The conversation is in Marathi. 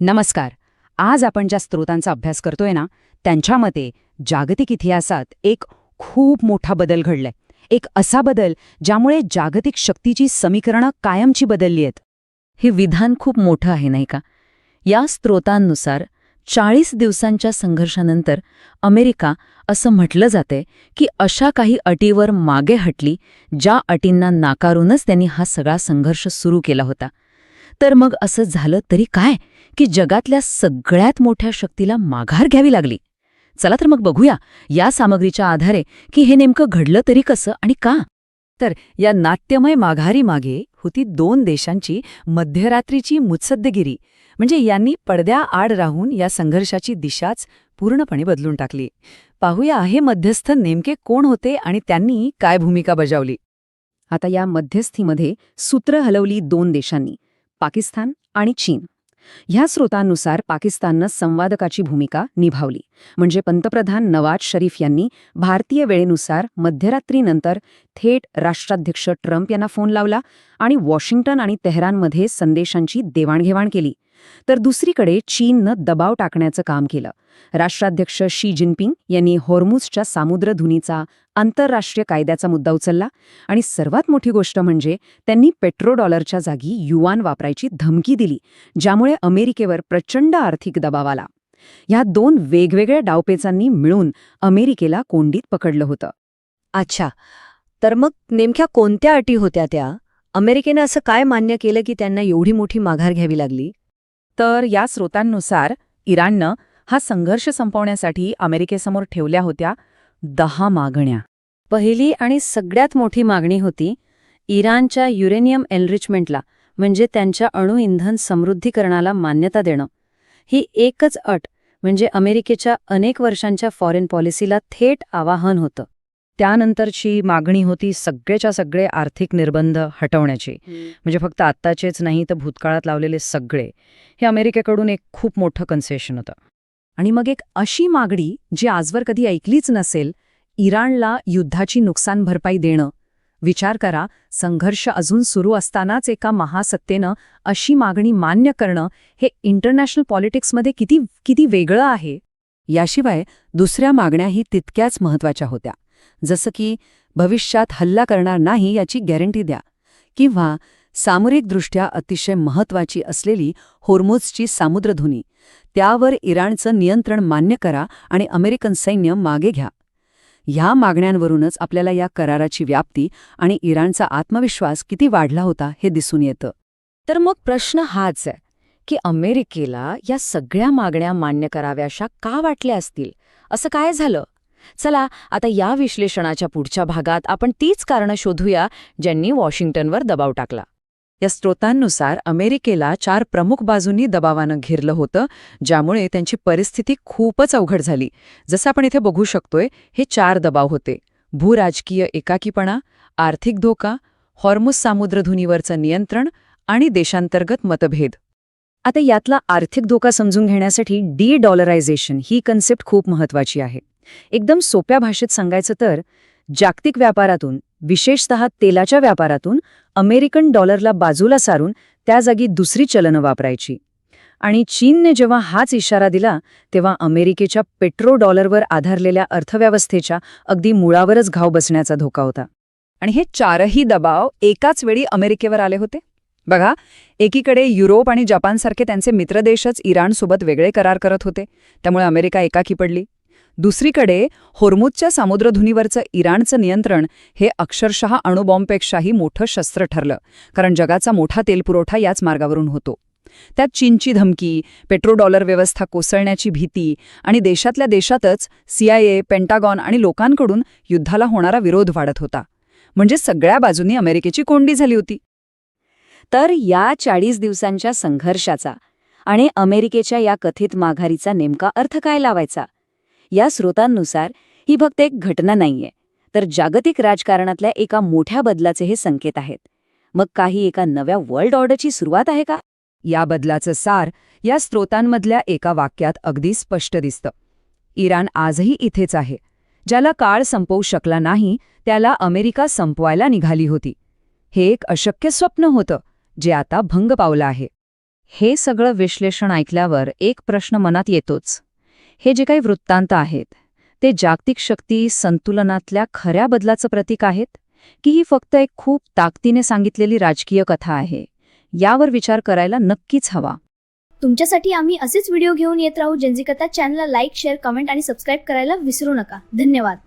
नमस्कार. आज आपण ज्या स्रोतांचा अभ्यास करतोय ना, त्यांच्या मते जागतिक इतिहासात एक खूप मोठा बदल घडलाय. एक असा बदल ज्यामुळे जागतिक शक्तीची समीकरणं कायमची बदलली आहेत. हे विधान खूप मोठं आहे नाही का? या स्रोतांनुसार 40 दिवसांच्या संघर्षानंतर अमेरिका असं म्हटलं जाते की अशा काही अटीवर मागे हटली ज्या अटींना नाकारूनच त्यांनी हा सगळा संघर्ष सुरू केला होता. तर मग असं झालं तरी काय की जगातल्या सगळ्यात मोठ्या शक्तीला माघार घ्यावी लागली. चला तर मग बघूया या सामग्रीच्या आधारे की हे नेमकं घडलं तरी कसं आणि का. तर या नाट्यमय माघारीमागे होती 2 देशांची मध्यरात्रीची मुत्सद्देगिरी. म्हणजे यांनी पडद्याआड राहून या संघर्षाची दिशाच पूर्णपणे बदलून टाकली. पाहूया हे मध्यस्थ नेमके कोण होते आणि त्यांनी काय भूमिका बजावली. आता या मध्यस्थीमध्ये सूत्र हलवली 2 देशांनी, पाकिस्तान आणि चीन. ह्या स्रोतांनुसार पाकिस्ताननं संवादकाची भूमिका निभावली. म्हणजे पंतप्रधान नवाज शरीफ यांनी भारतीय वेळेनुसार मध्यरात्रीनंतर थेट राष्ट्राध्यक्ष ट्रम्प यांना फोन लावला आणि वॉशिंग्टन आणि तेहरानमध्ये संदेशांची देवाणघेवाण केली. तर दुसरीकडे चीननं दबाव टाकण्याचं काम केलं. राष्ट्राध्यक्ष शी जिनपिंग यांनी हॉर्मुझच्या सामुद्रधुनीचा आंतरराष्ट्रीय कायद्याचा मुद्दा उचलला आणि सर्वात मोठी गोष्ट म्हणजे त्यांनी पेट्रोडॉलरच्या जागी युआन वापरायची धमकी दिली, ज्यामुळे अमेरिकेवर प्रचंड आर्थिक दबाव आला. ह्या 2 वेगवेगळ्या डावपेचांनी मिळून अमेरिकेला कोंडीत पकडलं होतं. अच्छा, तर मग नेमक्या कोणत्या अटी होत्या त्या? अमेरिकेनं असं काय मान्य केलं की त्यांना एवढी मोठी माघार घ्यावी लागली? तर या स्रोतांनुसार इराणनं हा संघर्ष संपवण्यासाठी अमेरिकेसमोर ठेवल्या होत्या 10 मागण्या. पहिली आणि सगळ्यात मोठी मागणी होती इराणच्या युरेनियम एनरिचमेंटला, म्हणजे त्यांच्या अणुइंधन समृद्धीकरणाला मान्यता देणं. ही एकच अट म्हणजे अमेरिकेच्या अनेक वर्षांच्या फॉरेन पॉलिसीला थेट आवाहन होतं. त्यानंतरची मागणी होती सगळेच्या सगळे आर्थिक निर्बंध हटवण्याची. म्हणजे फक्त आत्ताचेच नाही तर भूतकाळात लावलेले सगळे. हे अमेरिकेकडून एक खूप मोठं कन्सेशन होतं. आणि मग एक अशी मागणी जी आजवर कधी ऐकलीच नसेल, इराणला युद्धाची नुकसान भरपाई देणं. विचार करा, संघर्ष अजून सुरू असतानाच एका महासत्तेनं अशी मागणी मान्य करणं हे इंटरनॅशनल पॉलिटिक्समध्ये किती वेगळं आहे. याशिवाय दुसऱ्या मागण्याही तितक्याच महत्त्वाच्या होत्या. जसं की भविष्यात हल्ला करणार नाही याची गॅरंटी द्या, किंवा सामरिकदृष्ट्या अतिशय महत्त्वाची असलेली होर्मुझची सामुद्रधुनी त्यावर इराणचं नियंत्रण मान्य करा आणि अमेरिकन सैन्य मागे घ्या. ह्या मागण्यांवरूनच आपल्याला या कराराची व्याप्ती आणि इराणचा आत्मविश्वास किती वाढला होता हे दिसून येतं. तर मग प्रश्न हाच आहे की अमेरिकेला या सगळ्या मागण्या मान्य कराव्याशा का वाटल्या असतील? असं काय झालं? चला आता या विश्लेषणाच्या पुढच्या भागात आपण तीच कारणं शोधूया ज्यांनी वॉशिंग्टनवर दबाव टाकला. या स्रोतांनुसार अमेरिकेला 4 प्रमुख बाजूंनी दबावानं घेरलं होतं, ज्यामुळे त्यांची परिस्थिती खूपच अवघड झाली. जसं आपण इथे बघू शकतोय, हे 4 दबाव होते: भूराजकीय एकाकीपणा, आर्थिक धोका, हॉर्मुझ सामुद्रधुनीवरचं नियंत्रण आणि देशांतर्गत मतभेद. आता यातला आर्थिक धोका समजून घेण्यासाठी डी-डॉलरायझेशन ही कन्सेप्ट खूप महत्त्वाची आहे. एकदम सोप्या भाषेत सांगायचं तर जागतिक व्यापारातून, विशेषतः तेलाच्या व्यापारातून अमेरिकन डॉलरला बाजूला सारून त्या जागी दुसरी चलनं वापरायची. आणि चीनने जेव्हा हाच इशारा दिला तेव्हा अमेरिकेच्या पेट्रोडॉलरवर आधारलेल्या अर्थव्यवस्थेच्या अगदी मुळावरच घाव बसण्याचा धोका होता. आणि हे 4ही दबाव एकाच वेळी अमेरिकेवर आले होते. बघा, एकीकडे युरोप आणि जपानसारखे त्यांचे मित्रदेशच इराणसोबत वेगळे करार करत होते, त्यामुळे अमेरिका एकाकी पडली. दुसरीकडे होर्मुझच्या सामुद्रधुनीवरचं इराणचं नियंत्रण हे अक्षरशः अणुबॉम्बपेक्षाही मोठं शस्त्र ठरलं, कारण जगाचा मोठा तेलपुरवठा याच मार्गावरून होतो. त्यात चीनची धमकी, पेट्रोडॉलर व्यवस्था कोसळण्याची भीती आणि देशातल्या देशातच CIA, पेंटागॉन आणि लोकांकडून युद्धाला होणारा विरोध वाढत होता. म्हणजे सगळ्या बाजूंनी अमेरिकेची कोंडी झाली होती. तर या 40 दिवसांच्या संघर्षाचा आणि अमेरिकेच्या या कथित माघारीचा नेमका अर्थ काय लावायचा? या स्रोतांनुसार ही फक्त एक घटना नाहीये, तर जागतिक राजकारणातल्या एका मोठ्या बदलाचे हे संकेत आहेत. मग काही एका नव्या वर्ल्ड ऑर्डरची सुरुवात आहे का? या बदलाचं सार या स्रोतांमधल्या एका वाक्यात अगदी स्पष्ट दिसतं. इराण आजही इथेच आहे. ज्याला काळ संपवू शकला नाही त्याला अमेरिका संपवायला निघाली होती. हे एक अशक्य स्वप्न होतं, जे आता भंग पावलं आहे. हे सगळं विश्लेषण ऐकल्यावर एक प्रश्न मनात येतोच. हे जे काही वृत्तांत आहेत ते जागतिक शक्ती संतुलनातल्या खऱ्या बदलाचं प्रतीक आहेत की ही फक्त एक खूप ताकदीने सांगितलेली राजकीय कथा आहे? यावर विचार करायला नक्कीच हवा. तुमच्यासाठी आम्ही असेच व्हिडिओ घेऊन येत राहू. जेन्झी कथा चॅनलला लाईक, शेअर, कमेंट आणि सबस्क्राईब करायला विसरू नका. धन्यवाद.